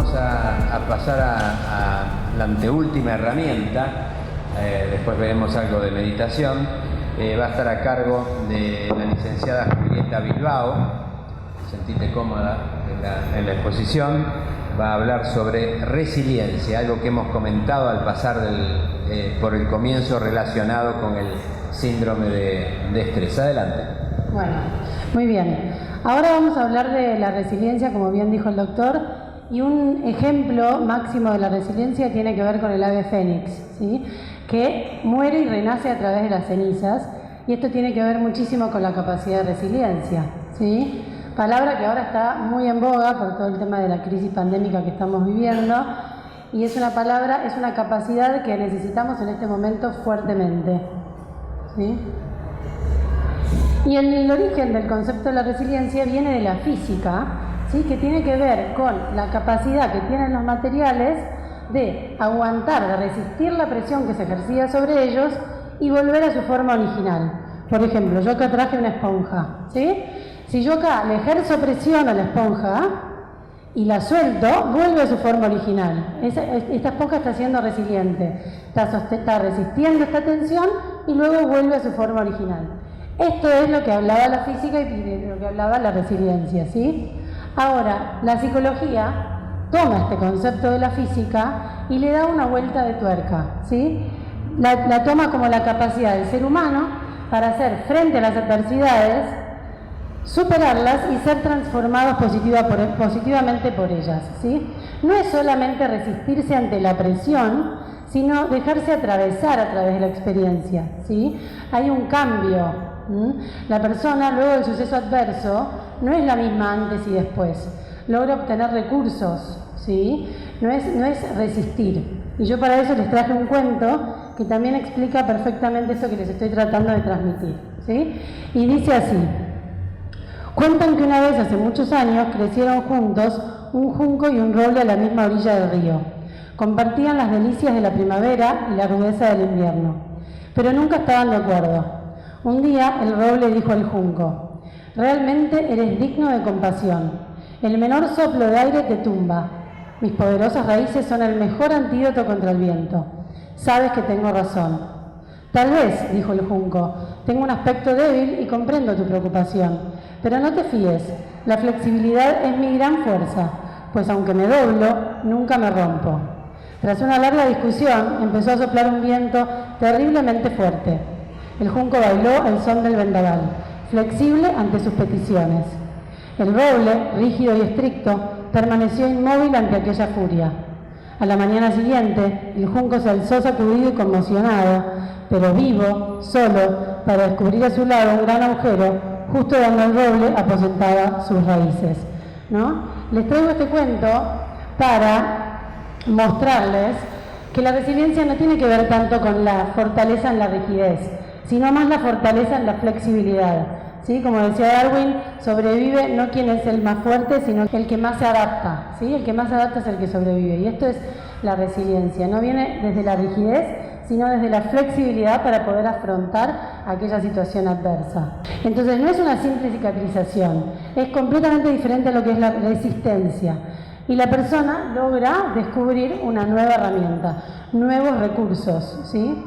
vamos a pasar a la anteúltima herramienta. Después veremos algo de meditación. Va a estar a cargo de la licenciada Julieta Bilbao. Sentite cómoda en la exposición. Va a hablar sobre resiliencia, algo que hemos comentado al pasar por el comienzo relacionado con el síndrome de estrés. Adelante. Bueno, muy bien. Ahora vamos a hablar de la resiliencia, como bien dijo el doctor, y un ejemplo máximo de la resiliencia tiene que ver con el ave fénix, ¿sí? Que muere y renace a través de las cenizas, y esto tiene que ver muchísimo con la capacidad de resiliencia, ¿sí? Palabra que ahora está muy en boga por todo el tema de la crisis pandémica que estamos viviendo, y es una palabra, es una capacidad que necesitamos en este momento fuertemente, ¿sí? Y el origen del concepto de la resiliencia viene de la física, ¿sí? Que tiene que ver con la capacidad que tienen los materiales de aguantar, de resistir la presión que se ejercía sobre ellos y volver a su forma original. Por ejemplo, yo acá traje una esponja, ¿sí? Si yo acá le ejerzo presión a la esponja y la suelto, vuelve a su forma original. Esta esponja está siendo resiliente, está resistiendo esta tensión y luego vuelve a su forma original. Esto es lo que hablaba la física y de lo que hablaba la resiliencia, ¿sí? Ahora, la psicología toma este concepto de la física y le da una vuelta de tuerca, ¿sí? La toma como la capacidad del ser humano para hacer frente a las adversidades, superarlas y ser transformados positivamente por ellas, ¿sí? No es solamente resistirse ante la presión, sino dejarse atravesar a través de la experiencia, ¿sí? Hay un cambio. La persona, luego del suceso adverso, no es la misma antes y después. Logra obtener recursos, ¿sí? No es resistir. Y yo para eso les traje un cuento que también explica perfectamente esto que les estoy tratando de transmitir, ¿sí? Y dice así: cuentan que una vez, hace muchos años, crecieron juntos un junco y un roble a la misma orilla del río. Compartían las delicias de la primavera y la rudeza del invierno, pero nunca estaban de acuerdo. Un día el roble dijo al junco: realmente eres digno de compasión. El menor soplo de aire te tumba. Mis poderosas raíces son el mejor antídoto contra el viento. Sabes que tengo razón. Tal vez, dijo el junco, tengo un aspecto débil y comprendo tu preocupación, pero no te fíes. La flexibilidad es mi gran fuerza, pues aunque me doblo, nunca me rompo. Tras una larga discusión, empezó a soplar un viento terriblemente fuerte. El junco bailó al son del vendaval, flexible ante sus peticiones. El roble, rígido y estricto, permaneció inmóvil ante aquella furia. A la mañana siguiente, el junco se alzó sacudido y conmocionado, pero vivo, solo, para descubrir a su lado un gran agujero, justo donde el roble aposentaba sus raíces, ¿no? Les traigo este cuento para mostrarles que la resiliencia no tiene que ver tanto con la fortaleza en la rigidez, sino más la fortaleza en la flexibilidad, ¿sí? Como decía Darwin, sobrevive no quien es el más fuerte, sino el que más se adapta, ¿sí? El que más se adapta es el que sobrevive, y esto es la resiliencia, no viene desde la rigidez, sino desde la flexibilidad para poder afrontar aquella situación adversa. Entonces no es una simple cicatrización, es completamente diferente a lo que es la resistencia. Y la persona logra descubrir una nueva herramienta, nuevos recursos, ¿sí?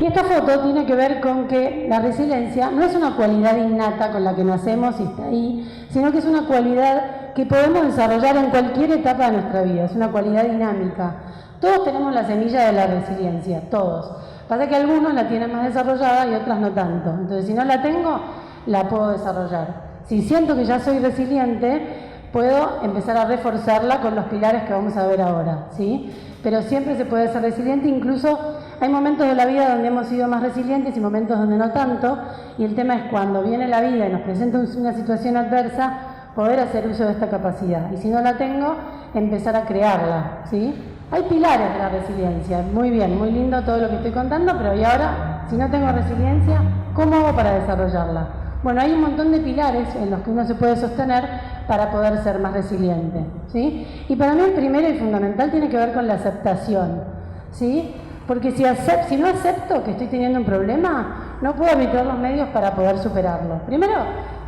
Y esta foto tiene que ver con que la resiliencia no es una cualidad innata con la que nacemos y está ahí, sino que es una cualidad que podemos desarrollar en cualquier etapa de nuestra vida, es una cualidad dinámica. Todos tenemos la semilla de la resiliencia, todos. Pasa que algunos la tienen más desarrollada y otras no tanto. Entonces, si no la tengo, la puedo desarrollar. Si siento que ya soy resiliente, puedo empezar a reforzarla con los pilares que vamos a ver ahora, ¿sí? Pero siempre se puede ser resiliente, incluso hay momentos de la vida donde hemos sido más resilientes y momentos donde no tanto, y el tema es cuando viene la vida y nos presenta una situación adversa, poder hacer uso de esta capacidad. Y si no la tengo, empezar a crearla, ¿sí? Hay pilares de la resiliencia, muy bien, muy lindo todo lo que estoy contando, pero ¿y ahora, si no tengo resiliencia, cómo hago para desarrollarla? Bueno, hay un montón de pilares en los que uno se puede sostener para poder ser más resiliente, ¿sí? Y para mí el primero y fundamental tiene que ver con la aceptación, ¿sí? Porque si no acepto que estoy teniendo un problema, no puedo arbitrar los medios para poder superarlo. Primero,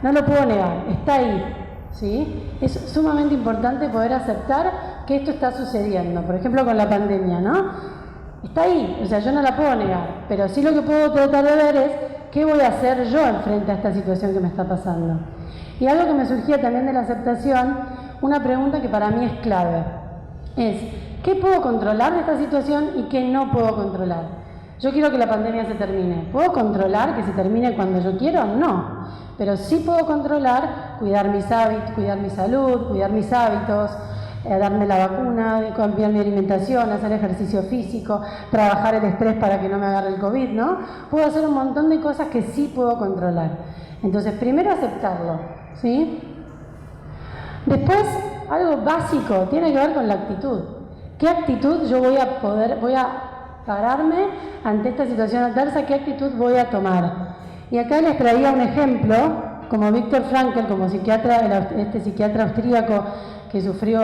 no lo puedo negar, está ahí, ¿sí? Es sumamente importante poder aceptar que esto está sucediendo, por ejemplo con la pandemia, ¿no? Está ahí, o sea, yo no la puedo negar, pero sí lo que puedo tratar de ver es qué voy a hacer yo frente a esta situación que me está pasando. Y algo que me surgía también de la aceptación, una pregunta que para mí es clave, es ¿qué puedo controlar de esta situación y qué no puedo controlar? Yo quiero que la pandemia se termine. ¿Puedo controlar que se termine cuando yo quiero? No. Pero sí puedo controlar cuidar mis hábitos, cuidar mi salud, cuidar mis hábitos, darme la vacuna, cambiar mi alimentación, hacer ejercicio físico, trabajar el estrés para que no me agarre el COVID, ¿no? Puedo hacer un montón de cosas que sí puedo controlar. Entonces, primero aceptarlo, ¿sí? Después, algo básico, tiene que ver con la actitud. ¿Qué actitud yo voy a pararme ante esta situación adversa? ¿Qué actitud voy a tomar? Y acá les traía un ejemplo, como Viktor Frankl, como psiquiatra, este psiquiatra austríaco que sufrió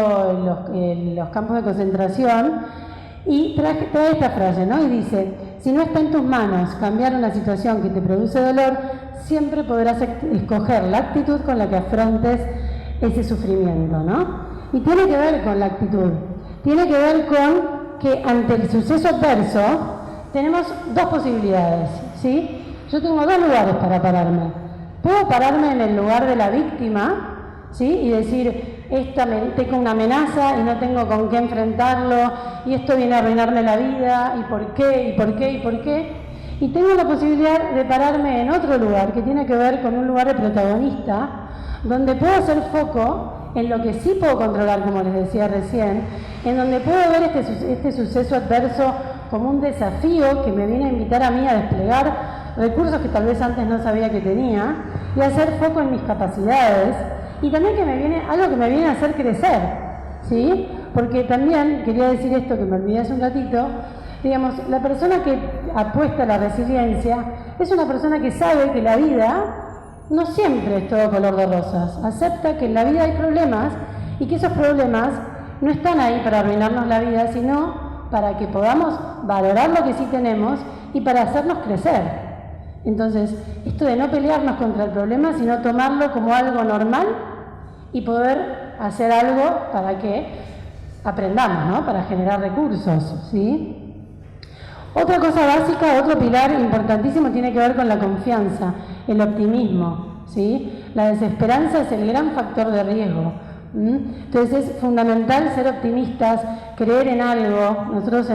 en los campos de concentración, y trae esta frase, ¿no? Y dice, si no está en tus manos cambiar una situación que te produce dolor, siempre podrás escoger la actitud con la que afrontes ese sufrimiento, ¿no? Y tiene que ver con la actitud, tiene que ver con que ante el suceso adverso tenemos dos posibilidades, ¿sí? Yo tengo dos lugares para pararme. Puedo pararme en el lugar de la víctima, ¿sí? Y decir, tengo una amenaza y no tengo con qué enfrentarlo, y esto viene a arruinarme la vida, y por qué, y por qué, y por qué. Y tengo la posibilidad de pararme en otro lugar, que tiene que ver con un lugar de protagonista, donde puedo hacer foco en lo que sí puedo controlar, como les decía recién, en donde puedo ver este suceso adverso como un desafío que me viene a invitar a mí a desplegar recursos que tal vez antes no sabía que tenía, y hacer foco en mis capacidades, y también algo que me viene a hacer crecer, ¿sí? Porque también, quería decir esto que me olvidé hace un ratito, digamos, la persona que apuesta a la resiliencia es una persona que sabe que la vida no siempre es todo color de rosas, acepta que en la vida hay problemas y que esos problemas no están ahí para arruinarnos la vida, sino para que podamos valorar lo que sí tenemos y para hacernos crecer. Entonces, esto de no pelearnos contra el problema, sino tomarlo como algo normal y poder hacer algo para que aprendamos, ¿no? Para generar recursos, ¿sí? Otra cosa básica, otro pilar importantísimo tiene que ver con la confianza, el optimismo, ¿sí? La desesperanza es el gran factor de riesgo. Entonces es fundamental ser optimistas, creer en algo. Nosotros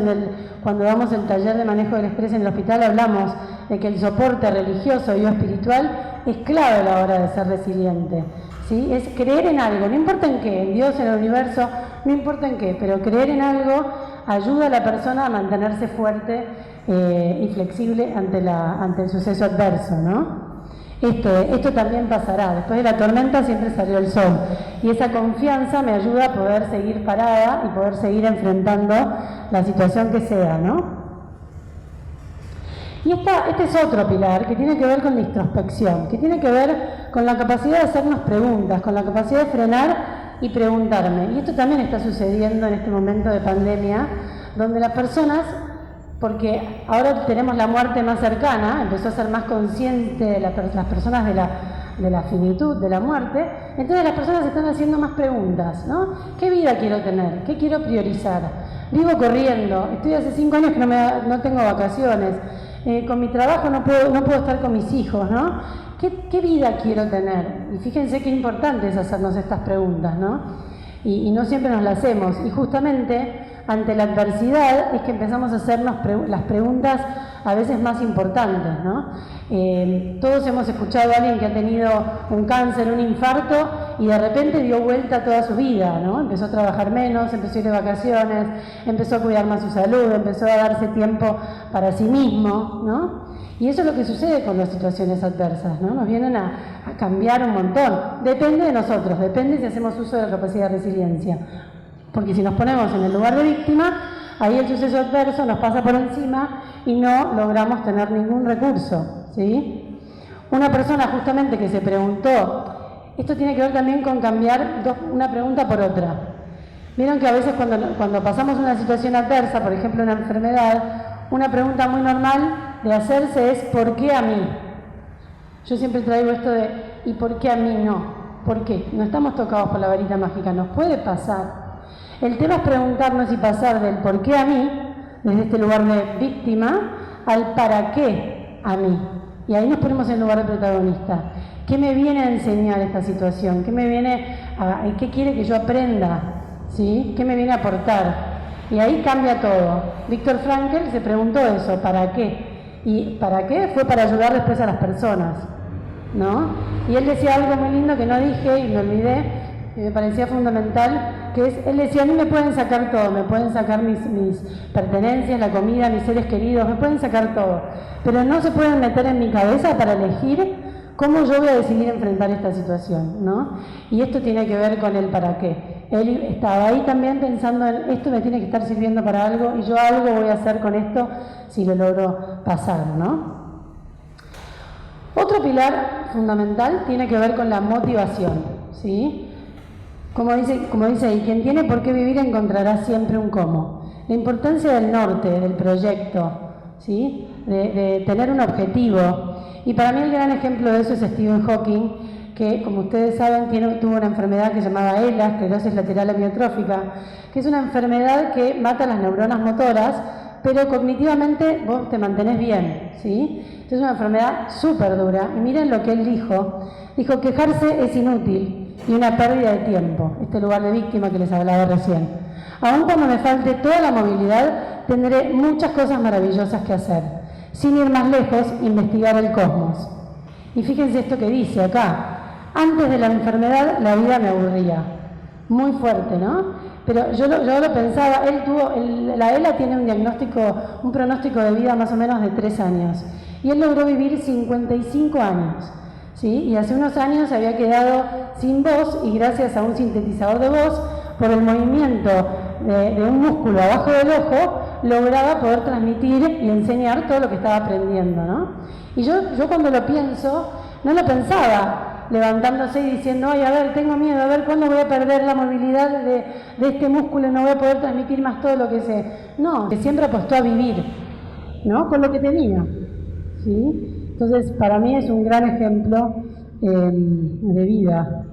cuando damos el taller de manejo del estrés en el hospital hablamos de que el soporte religioso y o espiritual es clave a la hora de ser resiliente, ¿sí? Es creer en algo, no importa en qué, en Dios, en el universo, no importa en qué, pero creer en algo ayuda a la persona a mantenerse fuerte y flexible ante el suceso adverso, ¿no? Esto también pasará, después de la tormenta siempre salió el sol, y esa confianza me ayuda a poder seguir parada y poder seguir enfrentando la situación que sea, ¿no? Y este es otro pilar que tiene que ver con la introspección, que tiene que ver con la capacidad de hacernos preguntas, con la capacidad de frenar y preguntarme. Y esto también está sucediendo en este momento de pandemia, donde las personas, porque ahora tenemos la muerte más cercana, empezó a ser más consciente de las personas de la finitud de la muerte, entonces las personas están haciendo más preguntas, ¿no? ¿Qué vida quiero tener? ¿Qué quiero priorizar? Vivo corriendo, estoy hace 5 años que no tengo vacaciones, con mi trabajo no puedo estar con mis hijos, ¿no? ¿Qué vida quiero tener? Y fíjense qué importante es hacernos estas preguntas, ¿no? Y no siempre nos las hacemos, y justamente ante la adversidad es que empezamos a hacernos las preguntas a veces más importantes, ¿no? Todos hemos escuchado a alguien que ha tenido un cáncer, un infarto, y de repente dio vuelta toda su vida, ¿no? Empezó a trabajar menos, empezó a ir de vacaciones, empezó a cuidar más su salud, empezó a darse tiempo para sí mismo, ¿no? Y eso es lo que sucede con las situaciones adversas, ¿no? Nos vienen a cambiar un montón. Depende de nosotros, depende si hacemos uso de la capacidad de resiliencia. Porque si nos ponemos en el lugar de víctima, ahí el suceso adverso nos pasa por encima y no logramos tener ningún recurso, ¿sí? Una persona justamente que se preguntó, esto tiene que ver también con cambiar una pregunta por otra. Vieron que a veces cuando pasamos una situación adversa, por ejemplo una enfermedad, una pregunta muy normal de hacerse es ¿por qué a mí? Yo siempre traigo esto de ¿y por qué a mí no? ¿Por qué? No estamos tocados por la varita mágica, nos puede pasar. El tema es preguntarnos y pasar del ¿por qué a mí?, desde este lugar de víctima, al ¿para qué a mí? Y ahí nos ponemos en lugar de protagonista. ¿Qué me viene a enseñar esta situación? ¿Qué quiere que yo aprenda? ¿Sí? ¿Qué me viene a aportar? Y ahí cambia todo. Viktor Frankl se preguntó eso, ¿para qué? ¿Y para qué? Fue para ayudar después a las personas, ¿no? Y él decía algo muy lindo que no dije y me olvidé, que me parecía fundamental, que es, él decía, a mí me pueden sacar todo, me pueden sacar mis pertenencias, la comida, mis seres queridos, me pueden sacar todo, pero no se pueden meter en mi cabeza para elegir cómo yo voy a decidir enfrentar esta situación, ¿no? Y esto tiene que ver con el para qué. Él estaba ahí también pensando en esto me tiene que estar sirviendo para algo y yo algo voy a hacer con esto si lo logro pasar, ¿no? Otro pilar fundamental tiene que ver con la motivación, ¿sí? Como dice ahí, quien tiene por qué vivir encontrará siempre un cómo. La importancia del norte, del proyecto, ¿sí? De tener un objetivo. Y para mí el gran ejemplo de eso es Stephen Hawking, que como ustedes saben tuvo una enfermedad que se llamaba ELA, esclerosis lateral amiotrófica, que es una enfermedad que mata las neuronas motoras, pero cognitivamente vos te mantenés bien, ¿sí? Entonces es una enfermedad súper dura. Y miren lo que él dijo, quejarse es inútil y una pérdida de tiempo, este lugar de víctima que les hablaba recién. Aun cuando me falte toda la movilidad, tendré muchas cosas maravillosas que hacer. Sin ir más lejos, investigar el cosmos. Y fíjense esto que dice acá, antes de la enfermedad la vida me aburría. Muy fuerte, ¿no? Pero yo lo pensaba, la ELA tiene un pronóstico de vida más o menos de 3 años. Y él logró vivir 55 años, ¿sí? Y hace unos años se había quedado sin voz y gracias a un sintetizador de voz, por el movimiento de un músculo abajo del ojo, lograba poder transmitir y enseñar todo lo que estaba aprendiendo, ¿no? Y yo cuando lo pienso, no lo pensaba levantándose y diciendo, ay, a ver, tengo miedo, a ver, ¿cuándo voy a perder la movilidad de este músculo y no voy a poder transmitir más todo lo que sé? No, que siempre apostó a vivir, ¿no? Con lo que tenía, ¿sí? Entonces, para mí es un gran ejemplo de vida.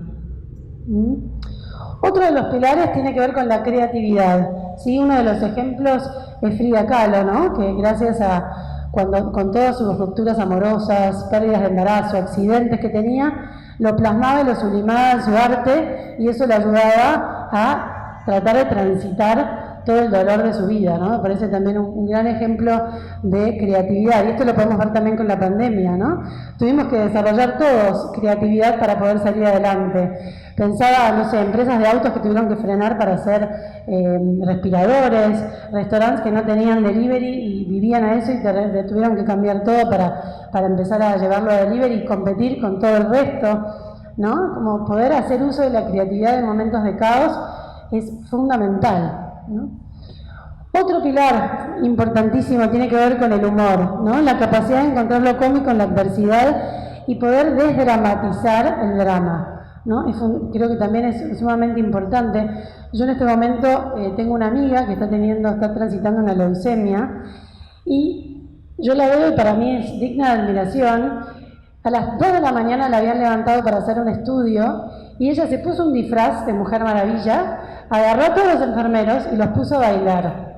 Otro de los pilares tiene que ver con la creatividad, ¿sí? Uno de los ejemplos es Frida Kahlo, ¿no? Que gracias a con todas sus rupturas amorosas, pérdidas de embarazo, accidentes que tenía, lo plasmaba y lo sublimaba en su arte y eso le ayudaba a tratar de transitar todo el dolor de su vida, ¿no? Me parece también un gran ejemplo de creatividad y esto lo podemos ver también con la pandemia, ¿no? Tuvimos que desarrollar todos creatividad para poder salir adelante. Pensaba, no sé, empresas de autos que tuvieron que frenar para hacer respiradores, restaurantes que no tenían delivery y vivían a eso y tuvieron que cambiar todo para empezar a llevarlo a delivery y competir con todo el resto, ¿no? Como poder hacer uso de la creatividad en momentos de caos es fundamental, ¿no? Otro pilar importantísimo tiene que ver con el humor, ¿no? La capacidad de encontrar lo cómico en la adversidad y poder desdramatizar el drama, ¿no? Creo que también es sumamente importante. Yo en este momento tengo una amiga que está transitando una leucemia y yo la veo y para mí es digna de admiración. A las 2 de la mañana la habían levantado para hacer un estudio y ella se puso un disfraz de Mujer Maravilla, agarró a todos los enfermeros y los puso a bailar,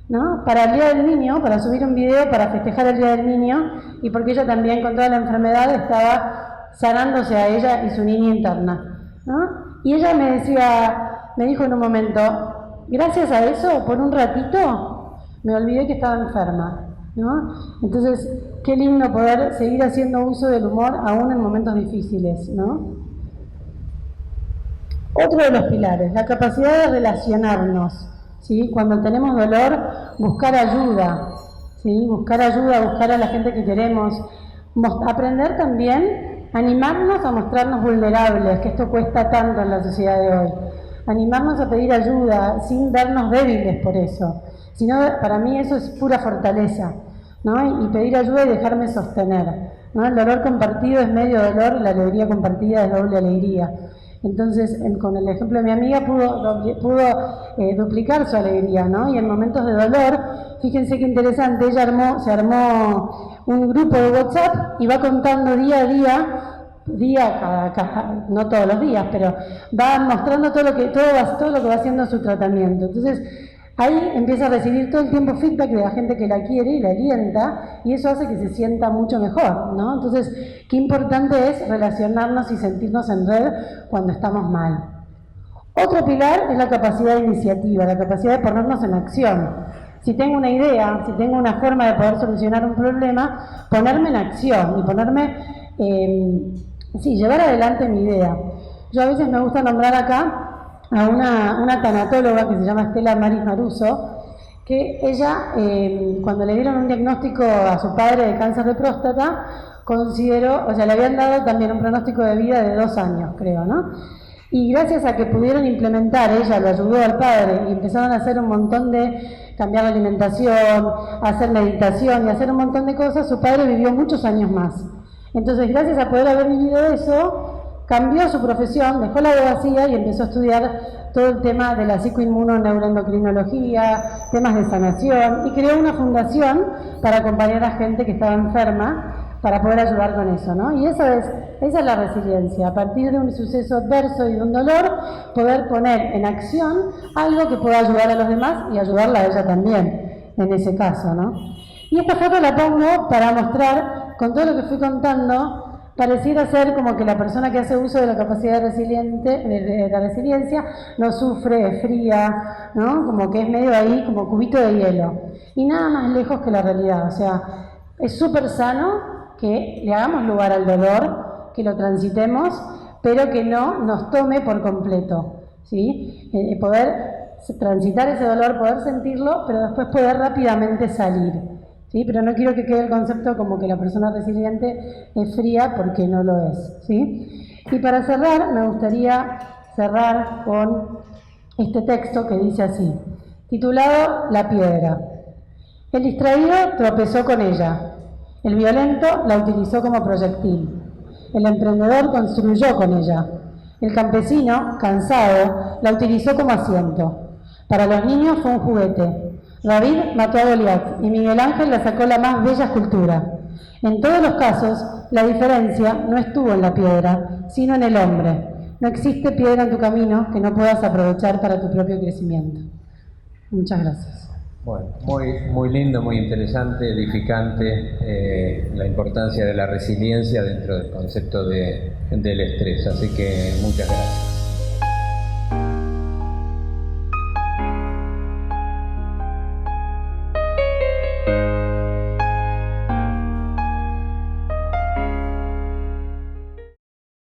¿no? Para el Día del Niño, para subir un video para festejar el Día del Niño y porque ella también con toda la enfermedad estaba sanándose a ella y su niña interna, ¿no? Y ella me dijo en un momento, gracias a eso, por un ratito, me olvidé que estaba enferma, ¿no? Entonces, qué lindo poder seguir haciendo uso del humor aún en momentos difíciles, ¿no? Otro de los pilares, la capacidad de relacionarnos, ¿sí? Cuando tenemos dolor, buscar ayuda, ¿sí? Buscar ayuda, buscar a la gente que queremos, aprender también, animarnos a mostrarnos vulnerables, que esto cuesta tanto en la sociedad de hoy, animarnos a pedir ayuda sin vernos débiles por eso, sino para mí eso es pura fortaleza, ¿no? Y pedir ayuda y dejarme sostener, ¿no? El dolor compartido es medio dolor, la alegría compartida es doble alegría. Entonces, con el ejemplo de mi amiga pudo duplicar su alegría, ¿no? Y en momentos de dolor, fíjense qué interesante, ella se armó un grupo de WhatsApp y va contando día a día, no todos los días, pero va mostrando todo lo que va haciendo su tratamiento. Entonces, ahí empieza a recibir todo el tiempo feedback de la gente que la quiere y la alienta, y eso hace que se sienta mucho mejor, ¿no? Entonces, qué importante es relacionarnos y sentirnos en red cuando estamos mal. Otro pilar es la capacidad de iniciativa, la capacidad de ponernos en acción. Si tengo una idea, si tengo una forma de poder solucionar un problema, ponerme en acción y llevar adelante mi idea. Yo a veces me gusta nombrar acá a una tanatóloga que se llama Estela Maris Maruso, que ella, cuando le dieron un diagnóstico a su padre de cáncer de próstata, le habían dado también un pronóstico de vida de 2 años, creo, ¿no? Y gracias a que pudieron implementar, ella lo ayudó al padre y empezaron a hacer un montón de cambiar la alimentación, hacer meditación y hacer un montón de cosas, su padre vivió muchos años más. Entonces, gracias a poder haber vivido eso, cambió su profesión, dejó la abogacía y empezó a estudiar todo el tema de la psicoinmunoneuroendocrinología, temas de sanación, y creó una fundación para acompañar a gente que estaba enferma para poder ayudar con eso, ¿no? Y esa es la resiliencia, a partir de un suceso adverso y de un dolor, poder poner en acción algo que pueda ayudar a los demás y ayudarla a ella también, en ese caso, ¿no? Y esta foto la pongo para mostrar, con todo lo que fui contando, pareciera ser como que la persona que hace uso de la capacidad de la resiliencia no sufre, es fría, ¿no? Como que es medio ahí, como cubito de hielo. Y nada más lejos que la realidad. O sea, es súper sano que le hagamos lugar al dolor, que lo transitemos, pero que no nos tome por completo, ¿sí? Poder transitar ese dolor, poder sentirlo, pero después poder rápidamente salir. ¿Sí? Pero no quiero que quede el concepto como que la persona resiliente es fría, porque no lo es, ¿sí? Y para cerrar, me gustaría cerrar con este texto que dice así, titulado La piedra. El distraído tropezó con ella, el violento la utilizó como proyectil, el emprendedor construyó con ella, el campesino, cansado, la utilizó como asiento. Para los niños fue un juguete. David mató a Goliat y Miguel Ángel le sacó la más bella escultura. En todos los casos, la diferencia no estuvo en la piedra, sino en el hombre. No existe piedra en tu camino que no puedas aprovechar para tu propio crecimiento. Muchas gracias. Bueno, muy lindo, muy interesante, edificante, la importancia de la resiliencia dentro del concepto del estrés. Así que muchas gracias.